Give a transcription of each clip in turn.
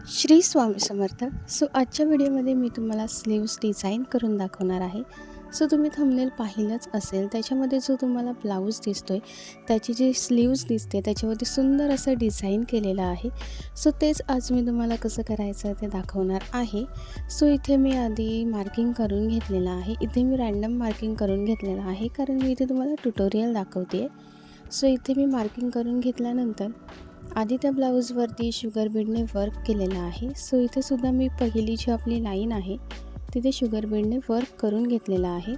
श्री स्वामी समर्थ. आजच्या व्हिडिओमध्ये मी तुम्हाला स्लीव्स डिझाईन करून दाखवणार आहे. तुम्ही थंबनेल पाहिलंच असेल, त्याच्यामध्ये जो तुम्हाला ब्लाऊज दिसतोय त्याची जी स्लीव्स दिसते त्याच्यावरती सुंदर असं डिझाईन केलेलं आहे. तेच आज मी तुम्हाला कसं करायचं ते दाखवणार आहे. इथे मी आधी मार्किंग करून घेतलेलं आहे. इथे मी रँडम मार्किंग करून घेतलेलं आहे कारण मी इथे तुम्हाला ट्युटोरियल दाखवते. इथे मी मार्किंग करून घेतल्यानंतर आधी त्या ब्लाऊजवरती शुगर बीडने वर्क केलेलं आहे. इथे सुद्धा मी पहिली जी आपली लाईन आहे तिथे शुगर बीडने वर्क करून घेतलेलं आहे.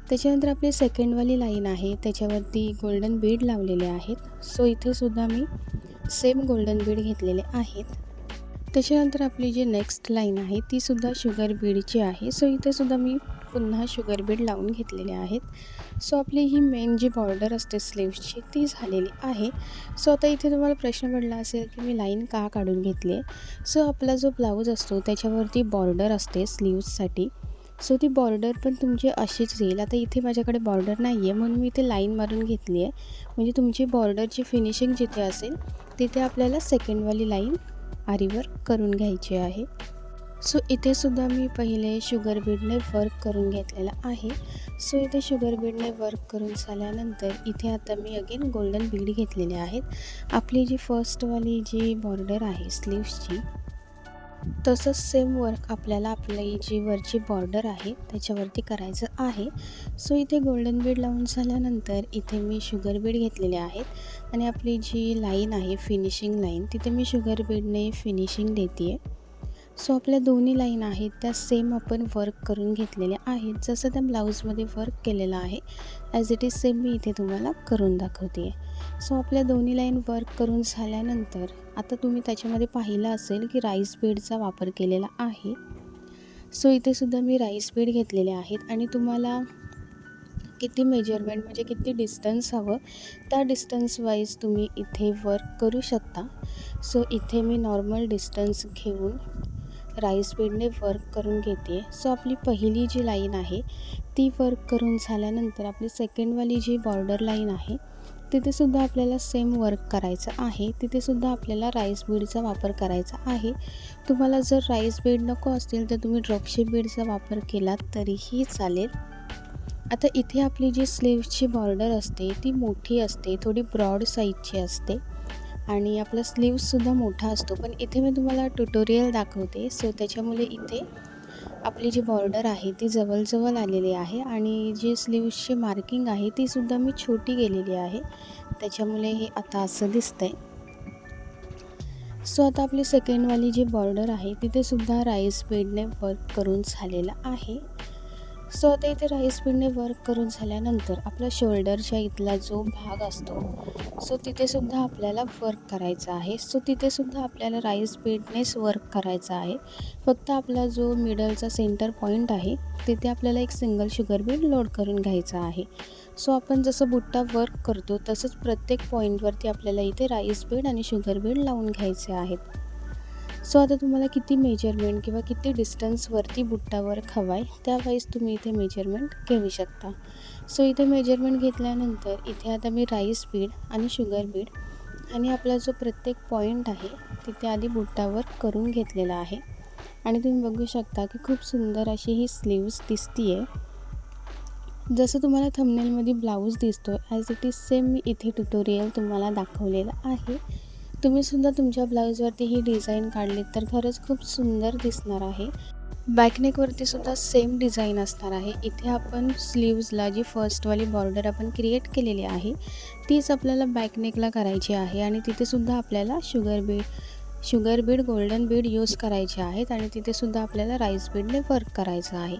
त्याच्यानंतर आपली सेकंडवाली लाईन आहे त्याच्यावरती गोल्डन बीड लावलेले आहेत. इथे सुद्धा मी सेम गोल्डन बीड घेतलेले आहेत. त्याच्यानंतर आपली जी नेक्स्ट लाईन आहे ती सुद्धा शुगर बीडची आहे. इथे सुद्धा मी पुन्हा शुगर बीड लावून घेतलेले आहेत. आपली ही मेन जी बॉर्डर असते स्लीव्सची ती झालेली आहे. आता इथे तुम्हाला प्रश्न पडला असेल की मी लाईन का काढून घेतली आहे. आपला जो ब्लाऊज असतो त्याच्यावरती बॉर्डर असते स्लीव्ससाठी. ती बॉर्डर पण तुमची अशीच येईल. आता इथे माझ्याकडे बॉर्डर नाही आहे म्हणून मी इथे लाईन मारून घेतली आहे. म्हणजे तुमची बॉर्डरची फिनिशिंग जिथे असेल तिथे आपल्याला सेकंडवाली लाईन आरीवर करून घ्यायची आहे. इथे सुद्धा मी पहिले शुगर बीडने वर्क करून घेतलेलं आहे. इथे शुगर बीडने वर्क करून झाल्यानंतर इथे आता मी अगेन गोल्डन बीड घेतलेले आहेत. आपली जी फर्स्टवाली जी बॉर्डर आहे स्लीव्सची तसंच सेम वर्क आपल्याला आपली जी वरची बॉर्डर आहे त्याच्यावरती करायचं आहे. इथे गोल्डन बीड लावून झाल्यानंतर इथे मी शुगर बीड घेतलेले आहेत आणि आपली जी लाईन आहे फिनिशिंग लाईन तिथे मी शुगर बीडने फिनिशिंग देते आहे. आपल्या दोन्ही लाईन आहेत त्या सेम आपण वर्क करून घेतलेल्या आहेत. जसं त्या ब्लाऊजमध्ये वर्क केलेलं आहे ॲज इट इज सेम मी इथे तुम्हाला करून दाखवते आहे. आपल्या दोन्ही लाईन वर्क करून झाल्यानंतर आता तुम्ही त्याच्यामध्ये पाहिलं असेल की राईस बीडचा वापर केलेला आहे. इथे सुद्धा मी राईस बीड घेतलेले आहेत आणि तुम्हाला किती मेजरमेंट म्हणजे किती डिस्टन्स हवं त्या डिस्टन्स वाईज तुम्ही इथे वर्क करू शकता. इथे मी नॉर्मल डिस्टन्स घेऊन राईस बीडने वर्क करून घेते. आपली पहिली जी लाईन आहे ती वर्क करून झाल्यानंतर आपली सेकंडवाली जी बॉर्डर लाईन आहे तिथेसुद्धा आपल्याला सेम वर्क करायचं आहे. तिथेसुद्धा आपल्याला राईस बीडचा वापर करायचा आहे. तुम्हाला जर राईस बीड नको असतील तर तुम्ही ड्रॉपशिप बीडचा वापर केलात तरीही चालेल. आता इथे आपली जी स्लीव्सची बॉर्डर असते ती मोठी असते, थोडी ब्रॉड साईजची असते आणि आपला स्लीव्ससुद्धा मोठा असतो. पण इथे मी तुम्हाला ट्युटोरियल दाखवते त्याच्यामुळे इथे आपली जी बॉर्डर आहे ती जवळजवळ आलेली आहे आणि जी स्लीव्सची मार्किंग आहे तीसुद्धा मी छोटी गेलेली आहे. त्याच्यामुळे हे आता असं दिसतंय. आता आपली सेकंडवाली जी बॉर्डर आहे तिथेसुद्धा राईस बीडने वर्क करून झालेलं आहे. आता इथे राईस बीडने वर्क करून झाल्यानंतर आपला शोल्डरच्या इथला जो भाग असतो तिथेसुद्धा आपल्याला वर्क करायचा आहे. तिथेसुद्धा आपल्याला राईस बीडनेच वर्क करायचा आहे. फक्त आपला जो मिडलचा सेंटर पॉईंट आहे तिथे आपल्याला एक सिंगल शुगर बीड लोड करून घ्यायचा आहे. आपण जसं बुट्टा वर्क करतो तसंच प्रत्येक पॉईंटवरती आपल्याला इथे राईस बीड आणि शुगर बीड लावून घ्यायचे आहेत. आता तुम्हाला किती मेजरमेंट किंवा किती डिस्टन्सवरती बुट्टा वर्क हवा आहे त्यावाईज तुम्ही इथे मेजरमेंट घेऊ शकता. इथे मेजरमेंट घेतल्यानंतर इथे आता मी राईस बीड आणि शुगर बीड आणि आपला जो प्रत्येक पॉईंट आहे तिथे आधी बुट्टा वर्क करून घेतलेला आहे आणि तुम्ही बघू शकता की खूप सुंदर अशी ही स्लीव्स दिसती आहे. जसं तुम्हाला थंबनेलमध्ये ब्लाऊज दिसतो ॲज इट इज सेम मी इथे ट्युटोरियल तुम्हाला दाखवलेलं आहे. तुम्हीसुद्धा तुमच्या ब्लाऊजवरती ही डिझाईन काढली तर खरंच खूप सुंदर दिसणार आहे. बॅकनेकवरती सुद्धा सेम डिझाईन असणार आहे. इथे आपण स्लीव्जला जी फर्स्टवाली बॉर्डर आपण क्रिएट केलेली आहे तीच आपल्याला बॅकनेकला करायची आहे आणि तिथेसुद्धा आपल्याला sugar Beed golden Beed use करायचे आहेत आणि तिथेसुद्धा आपल्याला राईस बीडने वर्क करायचं आहे.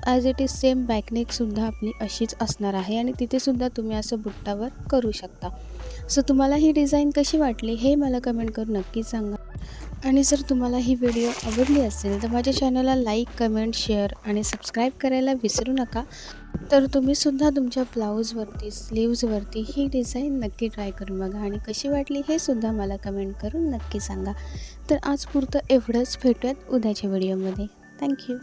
ॲज इट इज सेम बॅकनेकसुद्धा आपली अशीच असणार आहे आणि तिथेसुद्धा तुम्ही असं बुट्टा वर्क करू शकता. तुम्हाला ही डिझाईन कशी वाटली हे मला कमेंट करून नक्की सांगा. आणि जर तुम्हाला ही व्हिडिओ आवडली असेल तर माझ्या चॅनलला लाईक, कमेंट, शेअर आणि सबस्क्राईब करायला विसरू नका. तर तुम्हीसुद्धा तुमच्या ब्लाऊजवरती स्लीव्जवरती ही डिझाईन नक्की ट्राय करून बघा आणि कशी वाटली हे सुद्धा मला कमेंट करून नक्की सांगा. तर आज पुरतं एवढंच. भेटूयात उद्याच्या व्हिडिओमध्ये. थँक्यू.